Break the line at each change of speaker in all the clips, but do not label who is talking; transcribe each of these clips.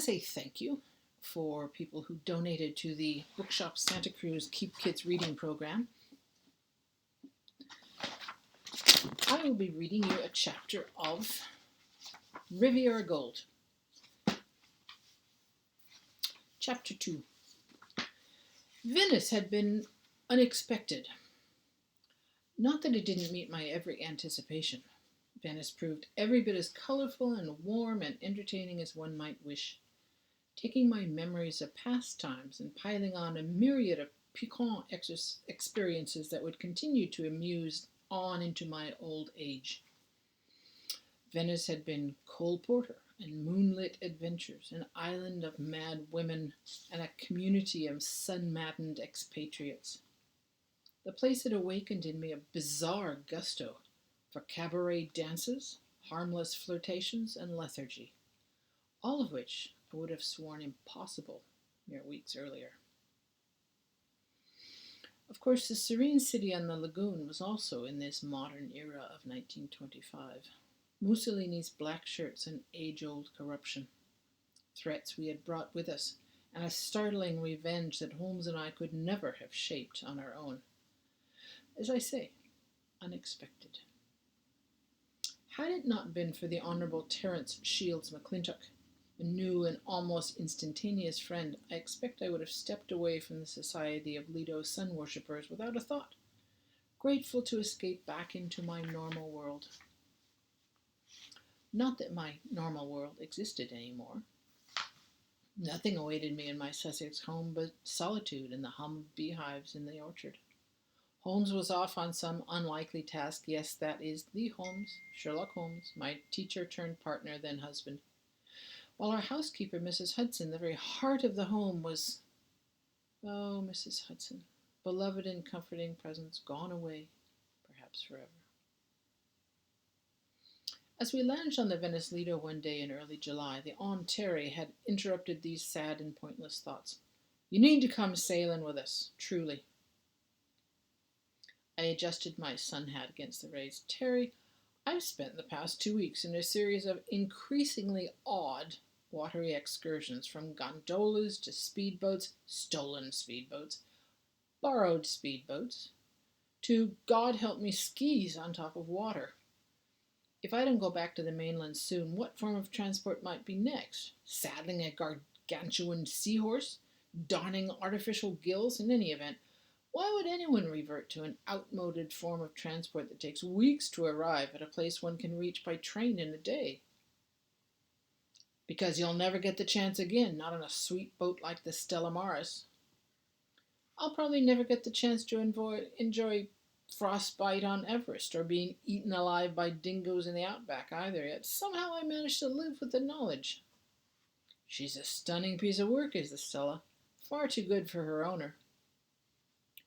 as a thank you for people who donated to the Bookshop Santa Cruz Keep Kids Reading program, I will be reading you a chapter of Riviera Gold. Chapter 2. Venice had been unexpected. Not that it didn't meet my every anticipation. Venice proved every bit as colorful and warm and entertaining as one might wish, taking my memories of past times and piling on a myriad of piquant experiences that would continue to amuse on into my old age. Venice had been Cole Porter and moonlit adventures, an island of mad women, and a community of sun-maddened expatriates. The place had awakened in me a bizarre gusto for cabaret dances, harmless flirtations, and lethargy, all of which I would have sworn impossible mere weeks earlier. Of course, the serene city on the lagoon was also in this modern era of 1925. Mussolini's black shirts and age-old corruption, threats we had brought with us, and a startling revenge that Holmes and I could never have shaped on our own. As I say, unexpected. Had it not been for the Honourable Terence Shields McClintock, a new and almost instantaneous friend, I expect I would have stepped away from the society of Lido's sun worshippers without a thought, grateful to escape back into my normal world. Not that my normal world existed anymore. Nothing awaited me in my Sussex home but solitude and the hum of beehives in the orchard. Holmes was off on some unlikely task. Yes, that is the Holmes, Sherlock Holmes, my teacher-turned-partner, then husband. While our housekeeper, Mrs. Hudson, the very heart of the home, was, oh, Mrs. Hudson, beloved and comforting presence, gone away, perhaps forever. As we lounged on the Venice Lido one day in early July, the Aunt Terry had interrupted these sad and pointless thoughts. "You need to come sailing with us, truly." I adjusted my sun hat against the rays. "Terry, I've spent the past 2 weeks in a series of increasingly odd watery excursions, from gondolas to speedboats, stolen speedboats, borrowed speedboats, to, God help me, skis on top of water. If I don't go back to the mainland soon, what form of transport might be next? Saddling a gargantuan seahorse? Donning artificial gills? In any event, why would anyone revert to an outmoded form of transport that takes weeks to arrive at a place one can reach by train in a day? Because you'll never get the chance again, not on a sweet boat like the Stella Maris. I'll probably never get the chance to enjoy frostbite on Everest or being eaten alive by dingoes in the outback either, yet somehow I managed to live with the knowledge. She's a stunning piece of work, is the Stella. Far too good for her owner.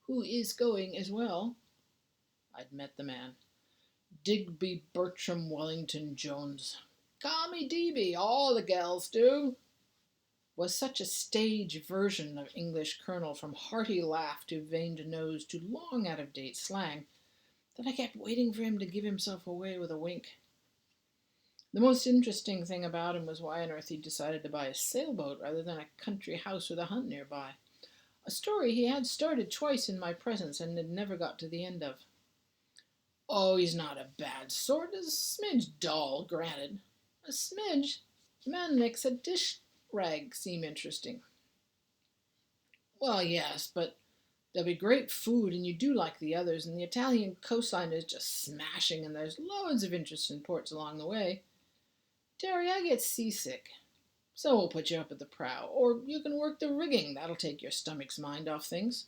Who is going as well? I'd met the man. Digby Bertram Wellington Jones. Call me DB, all the gals do. Was such a stage version of English colonel, from hearty laugh to veined nose to long out-of-date slang, that I kept waiting for him to give himself away with a wink. The most interesting thing about him was why on earth he'd decided to buy a sailboat rather than a country house with a hunt nearby. A story he had started twice in my presence and had never got to the end of. Oh, he's not a bad sort, a smidge dull, granted. A smidge? The man makes a dish rag seem interesting. Well, yes, but there'll be great food, and you do like the others, and the Italian coastline is just smashing, and there's loads of interesting ports along the way. Terry, I get seasick, so we'll put you up at the prow, or you can work the rigging. That'll take your stomach's mind off things.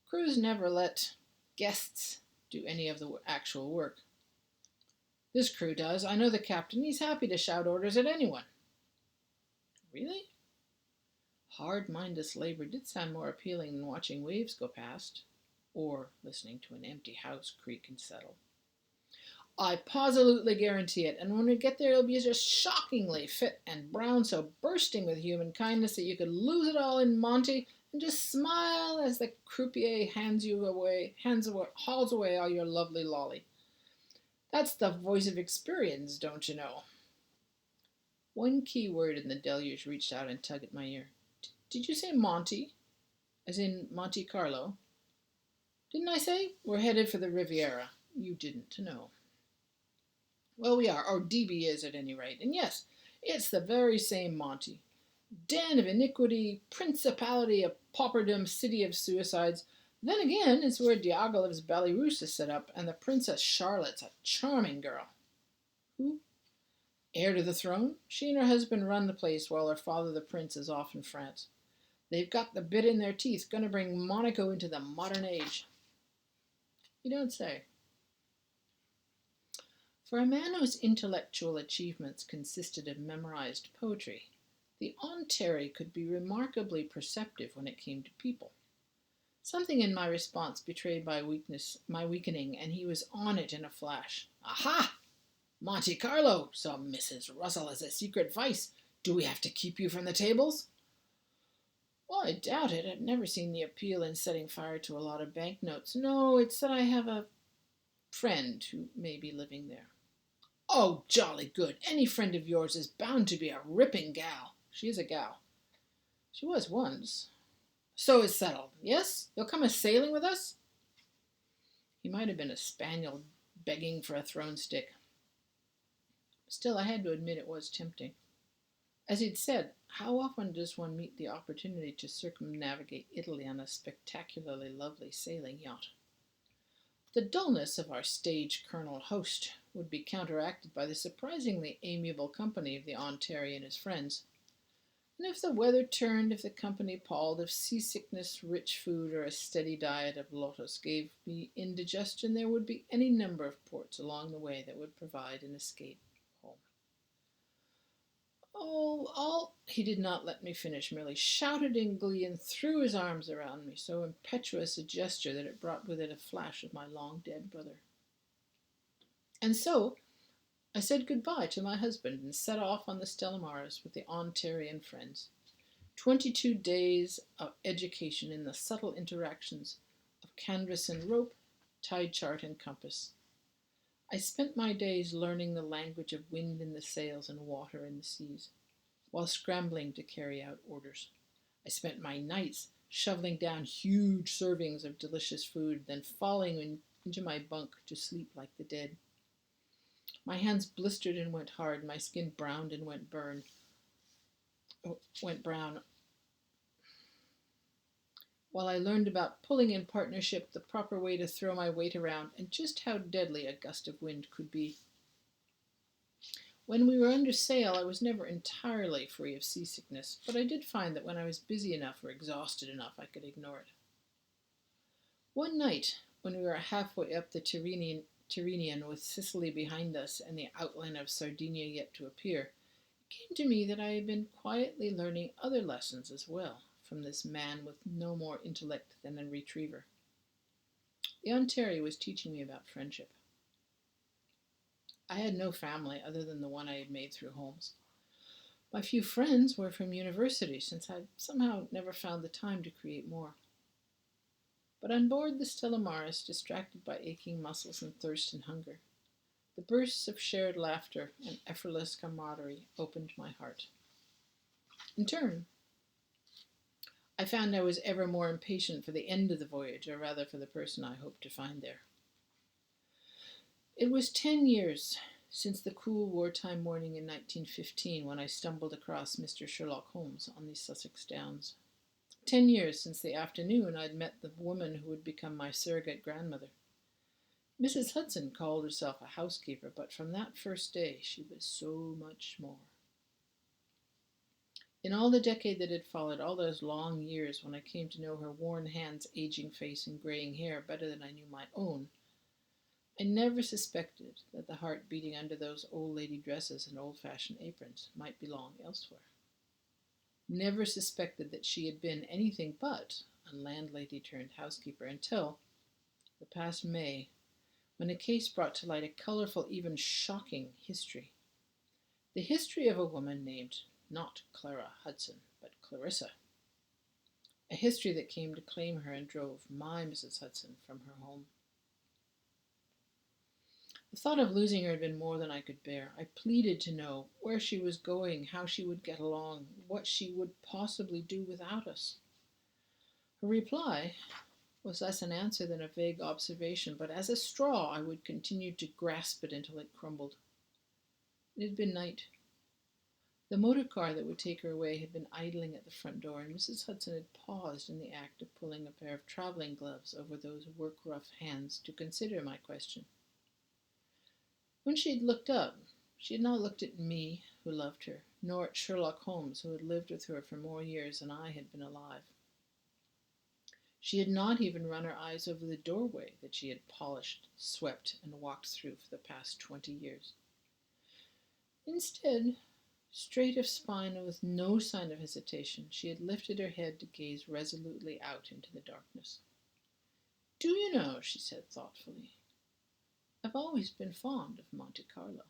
Crews never let guests do any of the actual work. This crew does. I know the captain. He's happy to shout orders at anyone. Really? Hard mindless labor did sound more appealing than watching waves go past, or listening to an empty house creak and settle. I positively guarantee it, and when we get there it'll be just shockingly fit and brown, so bursting with human kindness that you could lose it all in Monty and just smile as the croupier hauls away all your lovely lolly. That's the voice of experience, don't you know? One key word in the deluge reached out and tugged at my ear. Did you say Monte? As in Monte Carlo? Didn't I say? We're headed for the Riviera. You didn't know. Well, we are, or DB is at any rate. And yes, it's the very same Monte. Den of iniquity, principality of pauperdom, city of suicides. Then again, it's where Diaghilev's Belarus is set up, and the Princess Charlotte's a charming girl. Who? Heir to the throne? She and her husband run the place while her father, the prince, is off in France. They've got the bit in their teeth, going to bring Monaco into the modern age. You don't say. For a man whose intellectual achievements consisted of memorized poetry, the Ontario could be remarkably perceptive when it came to people. Something in my response betrayed my weakening, and he was on it in a flash. Aha! Monte Carlo, so Mrs. Russell has a secret vice. Do we have to keep you from the tables? Well, I doubt it. I've never seen the appeal in setting fire to a lot of banknotes. No, it's that I have a friend who may be living there. Oh, jolly good. Any friend of yours is bound to be a ripping gal. She is a gal. She was once. So it's settled. Yes? You'll come a-sailing with us? He might have been a spaniel begging for a throne stick. Still, I had to admit it was tempting. As he'd said, how often does one meet the opportunity to circumnavigate Italy on a spectacularly lovely sailing yacht? The dullness of our stage colonel host would be counteracted by the surprisingly amiable company of the Ontario and his friends. And if the weather turned, if the company palled, if seasickness, rich food, or a steady diet of lotus gave me indigestion, there would be any number of ports along the way that would provide an escape home. He did not let me finish, merely shouted in glee and threw his arms around me, so impetuous a gesture that it brought with it a flash of my long-dead brother. And so I said goodbye to my husband and set off on the Stella Maris with the Ontarian friends. 22 days of education in the subtle interactions of canvas and rope, tide chart and compass. I spent my days learning the language of wind in the sails and water in the seas, while scrambling to carry out orders. I spent my nights shoveling down huge servings of delicious food, then falling into my bunk to sleep like the dead. My hands blistered and went hard, my skin browned and went brown. While I learned about pulling in partnership, the proper way to throw my weight around, and just how deadly a gust of wind could be. When we were under sail, I was never entirely free of seasickness, but I did find that when I was busy enough or exhausted enough, I could ignore it. One night, when we were halfway up the Tyrrhenian with Sicily behind us and the outline of Sardinia yet to appear, it came to me that I had been quietly learning other lessons as well from this man with no more intellect than a retriever. The Ontario was teaching me about friendship. I had no family other than the one I had made through Holmes. My few friends were from university, since I somehow never found the time to create more. But on board the Stella Maris, distracted by aching muscles and thirst and hunger, the bursts of shared laughter and effortless camaraderie opened my heart. In turn, I found I was ever more impatient for the end of the voyage, or rather for the person I hoped to find there. It was 10 years since the cool wartime morning in 1915 when I stumbled across Mr. Sherlock Holmes on the Sussex Downs. 10 years since the afternoon I'd met the woman who would become my surrogate grandmother. Mrs. Hudson called herself a housekeeper, but from that first day she was so much more. In all the decade that had followed, all those long years when I came to know her worn hands, aging face, and graying hair better than I knew my own, I never suspected that the heart beating under those old lady dresses and old-fashioned aprons might belong elsewhere. Never suspected that she had been anything but a landlady turned housekeeper until, the past May, when a case brought to light a colorful, even shocking history. The history of a woman named not Clara Hudson, but Clarissa. A history that came to claim her and drove my Mrs. Hudson from her home. The thought of losing her had been more than I could bear. I pleaded to know where she was going, how she would get along, what she would possibly do without us. Her reply was less an answer than a vague observation, but as a straw I would continue to grasp it until it crumbled. It had been night. The motor car that would take her away had been idling at the front door, and Mrs. Hudson had paused in the act of pulling a pair of travelling gloves over those work-rough hands to consider my question. When she had looked up, she had not looked at me, who loved her, nor at Sherlock Holmes, who had lived with her for more years than I had been alive. She had not even run her eyes over the doorway that she had polished, swept, and walked through for the past 20 years. Instead, straight of spine and with no sign of hesitation, she had lifted her head to gaze resolutely out into the darkness. "Do you know," she said thoughtfully, "I've always been fond of Monte Carlo."